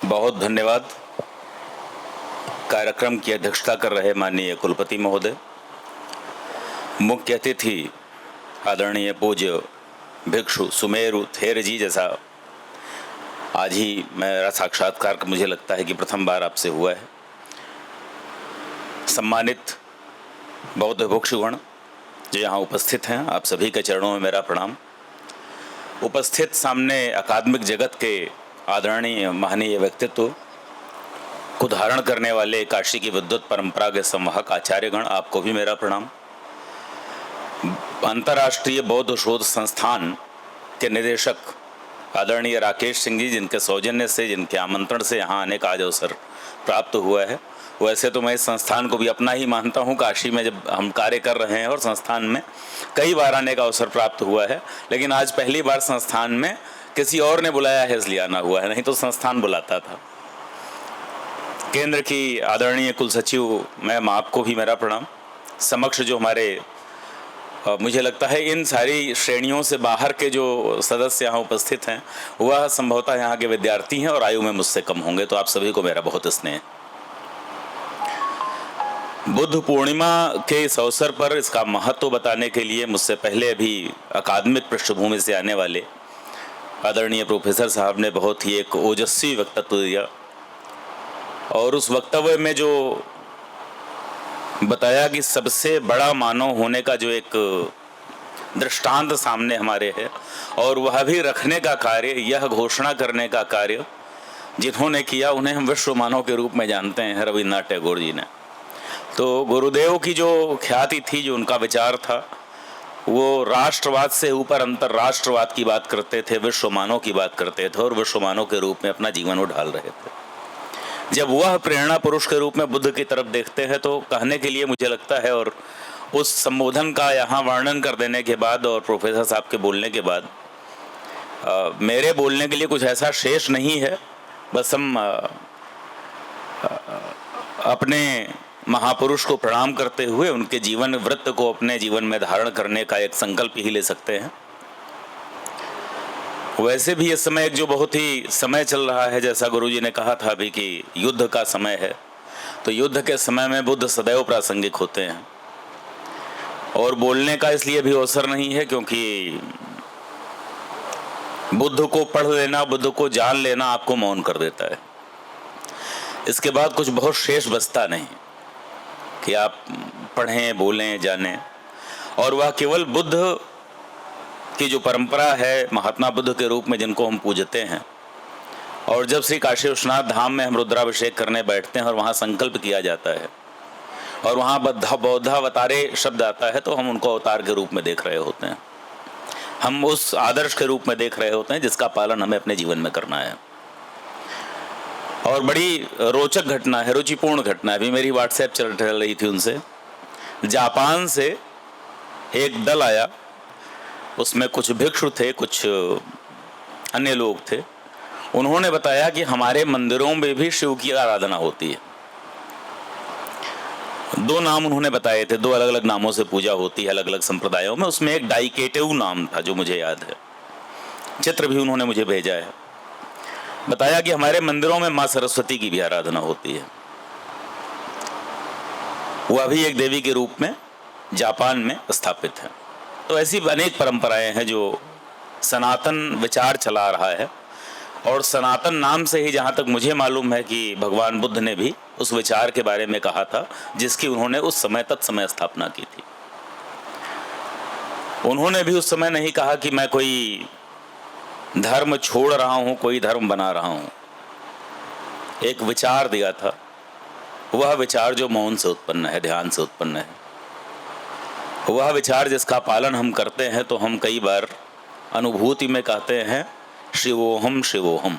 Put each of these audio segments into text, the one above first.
बहुत धन्यवाद। कार्यक्रम की अध्यक्षता कर रहे माननीय कुलपति महोदय, मुख्य अतिथि आदरणीय पूज्य भिक्षु सुमेरु थेर जी, जैसा आज ही मेरा साक्षात्कार मुझे लगता है कि प्रथम बार आपसे हुआ है। सम्मानित बौद्ध भिक्षुगण जो यहाँ उपस्थित हैं, आप सभी के चरणों में मेरा प्रणाम। उपस्थित सामने अकादमिक जगत के आदरणीय महनीय व्यक्तित्व को धारण करने वाले काशी की विद्वत परंपरा के संवाहक आचार्यगण, आपको भी मेरा प्रणाम। अंतर्राष्ट्रीय बौद्ध शोध संस्थान के निदेशक आदरणीय राकेश सिंह जी, जिनके सौजन्य से, जिनके आमंत्रण से यहाँ आने का आज अवसर प्राप्त हुआ है। वैसे तो मैं इस संस्थान को भी अपना ही मानता हूँ। काशी में जब हम कार्य कर रहे हैं और संस्थान में कई बार आने का अवसर प्राप्त हुआ है, लेकिन आज पहली बार संस्थान में किसी और ने बुलाया है इसलिए आना हुआ है, नहीं तो संस्थान बुलाता था। केंद्र की आदरणीय कुल सचिव मैम, आपको भी मेरा प्रणाम। समक्ष जो हमारे मुझे लगता है इन सारी श्रेणियों से बाहर के जो सदस्य यहाँ उपस्थित हैं वह संभवतः यहाँ के विद्यार्थी हैं और आयु में मुझसे कम होंगे, तो आप सभी को मेरा बहुत स्नेह। बुद्ध पूर्णिमा के इस अवसर पर इसका महत्व बताने के लिए मुझसे पहले अभी अकादमिक पृष्ठभूमि से आने वाले आदरणीय प्रोफेसर साहब ने बहुत ही एक ओजस्वी वक्तव्य दिया और उस वक्तव्य में जो बताया कि सबसे बड़ा मानव होने का जो एक दृष्टांत सामने हमारे है और वह भी रखने का कार्य, यह घोषणा करने का कार्य जिन्होंने किया उन्हें हम विश्व मानव के रूप में जानते हैं, रविन्द्रनाथ टैगोर जी ने। तो गुरुदेव की जो ख्याति थी, जो उनका विचार था, वो राष्ट्रवाद से ऊपर अंतर्राष्ट्रवाद की बात करते थे, विश्व मानव की बात करते थे और विश्व मानव के रूप में अपना जीवन उढाल रहे थे। जब वह प्रेरणा पुरुष के रूप में बुद्ध की तरफ देखते हैं तो कहने के लिए मुझे लगता है, और उस संबोधन का यहाँ वर्णन कर देने के बाद और प्रोफेसर साहब के बोलने के बाद मेरे बोलने के लिए कुछ ऐसा शेष नहीं है। बस हम अपने महापुरुष को प्रणाम करते हुए उनके जीवन वृत्त को अपने जीवन में धारण करने का एक संकल्प ही ले सकते हैं। वैसे भी इस समय एक जो बहुत ही समय चल रहा है, जैसा गुरुजी ने कहा था अभी कि युद्ध का समय है, तो युद्ध के समय में बुद्ध सदैव प्रासंगिक होते हैं और बोलने का इसलिए भी अवसर नहीं है क्योंकि बुद्ध को पढ़ लेना, बुद्ध को जान लेना आपको मौन कर देता है। इसके बाद कुछ बहुत शेष बचता नहीं कि आप पढ़ें, बोलें, जानें। और वह केवल बुद्ध की जो परंपरा है, महात्मा बुद्ध के रूप में जिनको हम पूजते हैं, और जब श्री काशी विश्वनाथ धाम में हम रुद्राभिषेक करने बैठते हैं और वहाँ संकल्प किया जाता है और वहाँ बौद्धावतारे शब्द आता है, तो हम उनको अवतार के रूप में देख रहे होते हैं। हम उस आदर्श के रूप में देख रहे होते हैं जिसका पालन हमें अपने जीवन में करना है। और बड़ी रोचक घटना है, रुचिपूर्ण घटना है। अभी मेरी व्हाट्सएप चल रही थी उनसे, जापान से एक दल आया, उसमें कुछ भिक्षु थे, कुछ अन्य लोग थे। उन्होंने बताया कि हमारे मंदिरों में भी शिव की आराधना होती है। दो नाम उन्होंने बताए थे, दो अलग अलग नामों से पूजा होती है अलग अलग संप्रदायों में। उसमें एक डाइकेटेउ नाम था जो मुझे याद है, चित्र भी उन्होंने मुझे भेजा है। बताया कि हमारे मंदिरों में माँ सरस्वती की भी आराधना होती है, वह भी एक देवी के रूप में जापान में स्थापित है। तो ऐसी अनेक परंपराएं हैं जो सनातन विचार चला रहा है, और सनातन नाम से ही जहाँ तक मुझे मालूम है कि भगवान बुद्ध ने भी उस विचार के बारे में कहा था जिसकी उन्होंने उस समय तत्समय स्थापना की थी। उन्होंने भी उस समय नहीं कहा कि मैं कोई धर्म छोड़ रहा हूँ, कोई धर्म बना रहा हूँ। एक विचार दिया था, वह विचार जो मौन से उत्पन्न है, ध्यान से उत्पन्न है, वह विचार जिसका पालन हम करते हैं तो हम कई बार अनुभूति में कहते हैं शिवोहम शिवोहम।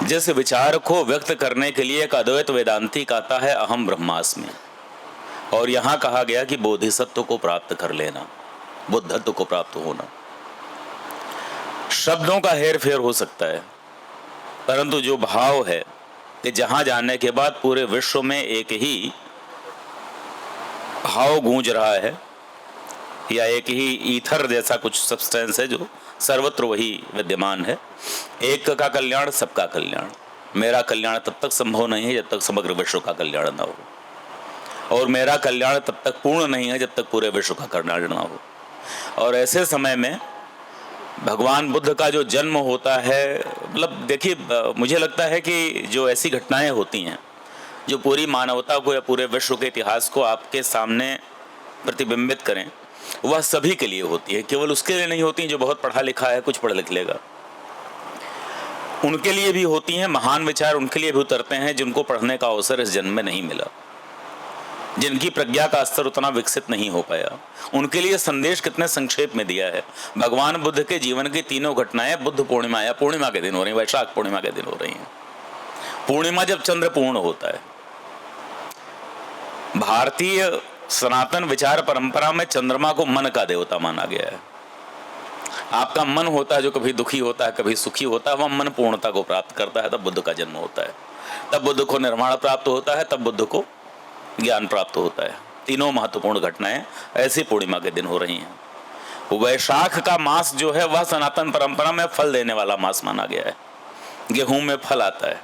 जिस विचार को व्यक्त करने के लिए एक अद्वैत वेदांती कहता है अहम ब्रह्मास्मि, और यहाँ कहा गया कि बोधिसत्व को प्राप्त कर लेना, बुद्धत्व को प्राप्त होना। शब्दों का हेर फेर हो सकता है, परंतु जो भाव है कि जहाँ जाने के बाद पूरे विश्व में एक ही भाव गूंज रहा है, या एक ही ईथर जैसा कुछ सब्सटेंस है जो सर्वत्र वही विद्यमान है। एक का कल्याण सबका कल्याण। मेरा कल्याण तब तक संभव नहीं है जब तक समग्र विश्व का कल्याण ना हो, और मेरा कल्याण तब तक पूर्ण नहीं है जब तक पूरे विश्व का कल्याण ना हो। और ऐसे समय में भगवान बुद्ध का जो जन्म होता है, मतलब देखिए, मुझे लगता है कि जो ऐसी घटनाएं होती हैं जो पूरी मानवता को या पूरे विश्व के इतिहास को आपके सामने प्रतिबिंबित करें, वह सभी के लिए होती है, केवल उसके लिए नहीं होती जो बहुत पढ़ा लिखा है, कुछ पढ़ लिख लेगा। उनके लिए भी होती हैं, महान विचार उनके लिए भी उतरते हैं जिनको पढ़ने का अवसर इस जन्म में नहीं मिला, जिनकी प्रज्ञा का स्तर उतना विकसित नहीं हो पाया। उनके लिए संदेश कितने संक्षेप में दिया है। भगवान बुद्ध के जीवन की तीनों घटनाएं बुद्ध पूर्णिमा या पूर्णिमा के दिन हो रही हैं, वैशाख पूर्णिमा के दिन हो रही हैं। पूर्णिमा जब चंद्र पूर्ण होता है। भारतीय सनातन विचार परंपरा में चंद्रमा को मन का देवता माना गया है। आपका मन होता है जो कभी दुखी होता है, कभी सुखी होता है, वह मन पूर्णता को प्राप्त करता है, तब बुद्ध का जन्म होता है, तब बुद्ध को निर्वाण प्राप्त होता है, तब बुद्ध को ज्ञान प्राप्त होता है। तीनों महत्वपूर्ण घटनाएं ऐसी पूर्णिमा के दिन हो रही हैं। वैशाख का मास जो है वह सनातन परंपरा में फल देने वाला मास माना गया है। गेहूं में फल आता है,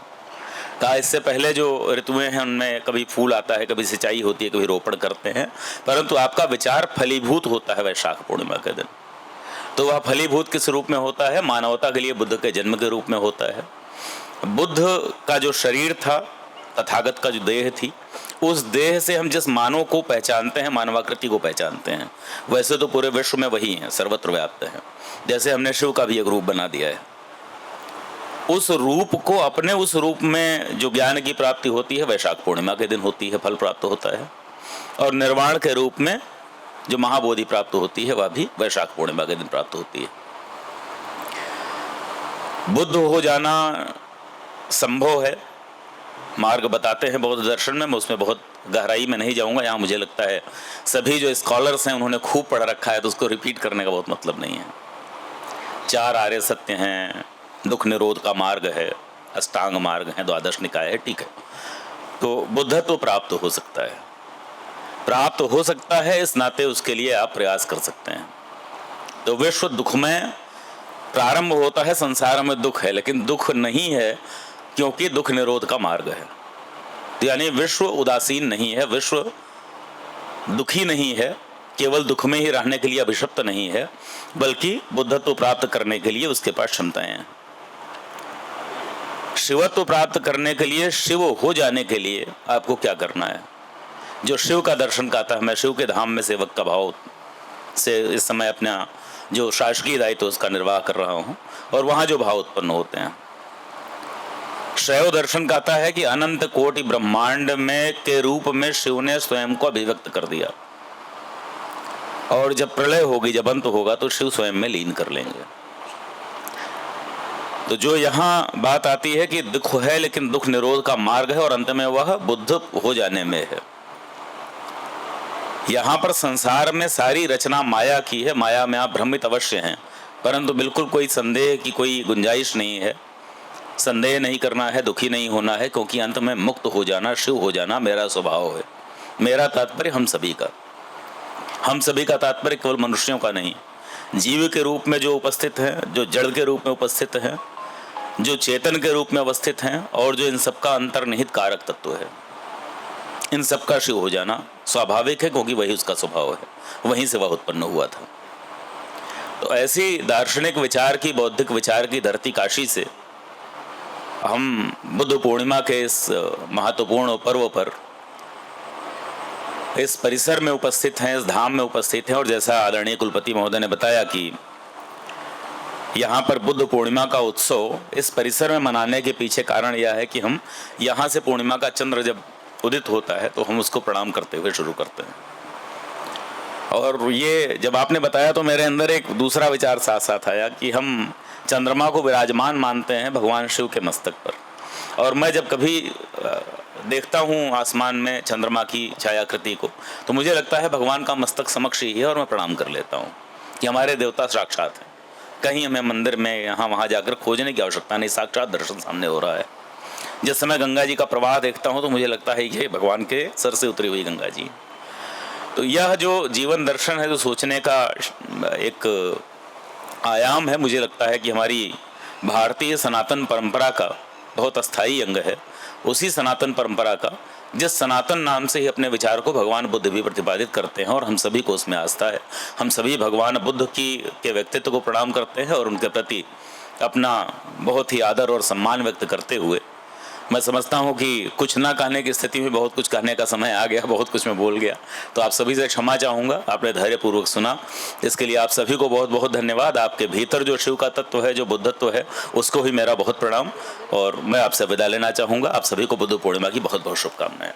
कहा इससे पहले जो ऋतुएं हैं उनमें कभी फूल आता है, कभी सिंचाई होती है, कभी रोपण करते हैं, परंतु आपका विचार फलीभूत होता है वैशाख पूर्णिमा के दिन। तो वह फलीभूत किस रूप में होता है? मानवता के लिए बुद्ध के जन्म के रूप में होता है। बुद्ध का जो शरीर था, तथागत का जो देह थी, उस देह से हम जिस मानव को पहचानते हैं, मानवाकृति को पहचानते हैं, वैसे तो पूरे विश्व में वही हैं, सर्वत्र व्याप्त हैं। जैसे हमने शिव का भी एक रूप बना दिया है, उस रूप को अपने उस रूप में जो ज्ञान की प्राप्ति होती है वैशाख पूर्णिमा के दिन होती है, फल प्राप्त होता है। और निर्वाण के रूप में जो महाबोधि प्राप्त होती है वह भी वैशाख पूर्णिमा के दिन प्राप्त होती है। बुद्ध हो जाना संभव है, मार्ग बताते हैं बौद्ध दर्शन में। मैं उसमें बहुत गहराई में नहीं जाऊंगा। यहाँ मुझे लगता है सभी जो स्कॉलर्स हैं उन्होंने खूब पढ़ रखा है, तो उसको रिपीट करने का बहुत मतलब नहीं है। 4 आर्य सत्य हैं, दुख निरोध का मार्ग है, अष्टांग मार्ग है, द्वादश निकाय है, ठीक है। तो बुद्धत्व प्राप्त हो सकता है, प्राप्त हो सकता है, इस नाते उसके लिए आप प्रयास कर सकते हैं। तो विश्व दुख में प्रारंभ होता है, संसार में दुख है, लेकिन दुख नहीं है क्योंकि दुख निरोध का मार्ग है। यानी विश्व उदासीन नहीं है, विश्व दुखी नहीं है, केवल दुख में ही रहने के लिए अभिशप्त नहीं है, बल्कि बुद्धत्व प्राप्त करने के लिए उसके पास क्षमताएं हैं। शिवत्व प्राप्त करने के लिए, शिव हो जाने के लिए आपको क्या करना है? जो शिव का दर्शन करता है, मैं शिव के धाम में सेवक का भाव से इस समय अपना जो शासकीय दायित्व उसका निर्वाह कर रहा हूँ, और वहाँ जो भाव उत्पन्न होते हैं, शैव दर्शन कहता है कि अनंत कोटि ब्रह्मांड में के रूप में शिव ने स्वयं को अभिव्यक्त कर दिया, और जब प्रलय होगी, जब अंत होगा, तो शिव स्वयं में लीन कर लेंगे। तो जो यहाँ बात आती है कि दुख है लेकिन दुख निरोध का मार्ग है, और अंत में वह बुद्ध हो जाने में है। यहाँ पर संसार में सारी रचना माया की है, माया में आप भ्रमित अवश्य हैं, परंतु बिल्कुल कोई संदेह की कोई गुंजाइश नहीं है। संदेह नहीं करना है, दुखी नहीं होना है, क्योंकि अंत में मुक्त हो जाना, शिव हो जाना मेरा स्वभाव है। मेरा तात्पर्य हम सभी का, हम सभी का तात्पर्य केवल मनुष्यों का नहीं, जीव के रूप में जो उपस्थित हैं, जो जड़ के रूप में उपस्थित हैं, जो चेतन के रूप में अवस्थित हैं, और जो इन सबका अंतर्निहित कारक तत्व है, इन सबका शिव हो जाना स्वाभाविक है, क्योंकि वही उसका स्वभाव है, वहीं से वह उत्पन्न हुआ था। तो ऐसी दार्शनिक विचार की, बौद्धिक विचार की धरती काशी से हम बुद्ध पूर्णिमा के इस महत्वपूर्ण पर्व पर इस परिसर में उपस्थित हैं, इस धाम में उपस्थित हैं। और जैसा आदरणीय कुलपति महोदय ने बताया कि यहाँ पर बुद्ध पूर्णिमा का उत्सव इस परिसर में मनाने के पीछे कारण यह है कि हम यहाँ से पूर्णिमा का चंद्र जब उदित होता है तो हम उसको प्रणाम करते हुए शुरू करते हैं। और ये जब आपने बताया तो मेरे अंदर एक दूसरा विचार साथ साथ आया कि हम चंद्रमा को विराजमान मानते हैं भगवान शिव के मस्तक पर, और मैं जब कभी देखता हूँ आसमान में चंद्रमा की छायाकृति को, तो मुझे लगता है भगवान का मस्तक समक्ष ही है, और मैं प्रणाम कर लेता हूँ कि हमारे देवता साक्षात हैं। कहीं हमें मंदिर में यहाँ वहाँ जाकर खोजने की आवश्यकता नहीं, साक्षात दर्शन सामने हो रहा है। जिस समय गंगा जी का प्रवाह देखता हूँ तो मुझे लगता है ये भगवान के सर से उतरी हुई गंगा जी। तो यह जो जीवन दर्शन है, जो सोचने का एक आयाम है, मुझे लगता है कि हमारी भारतीय सनातन परंपरा का बहुत अस्थायी अंग है। उसी सनातन परंपरा का, जिस सनातन नाम से ही अपने विचार को भगवान बुद्ध भी प्रतिपादित करते हैं, और हम सभी को उसमें आस्था है। हम सभी भगवान बुद्ध के व्यक्तित्व को प्रणाम करते हैं और उनके प्रति अपना बहुत ही आदर और सम्मान व्यक्त करते हुए मैं समझता हूँ कि कुछ ना कहने की स्थिति में बहुत कुछ कहने का समय आ गया, बहुत कुछ मैं बोल गया। तो आप सभी से क्षमा चाहूँगा, आपने धैर्यपूर्वक सुना, इसके लिए आप सभी को बहुत बहुत धन्यवाद। आपके भीतर जो शिव का तत्व है, जो बुद्धत्व है, उसको ही मेरा बहुत प्रणाम, और मैं आपसे विदा लेना चाहूँगा। आप सभी को बुद्ध पूर्णिमा की बहुत बहुत शुभकामनाएं।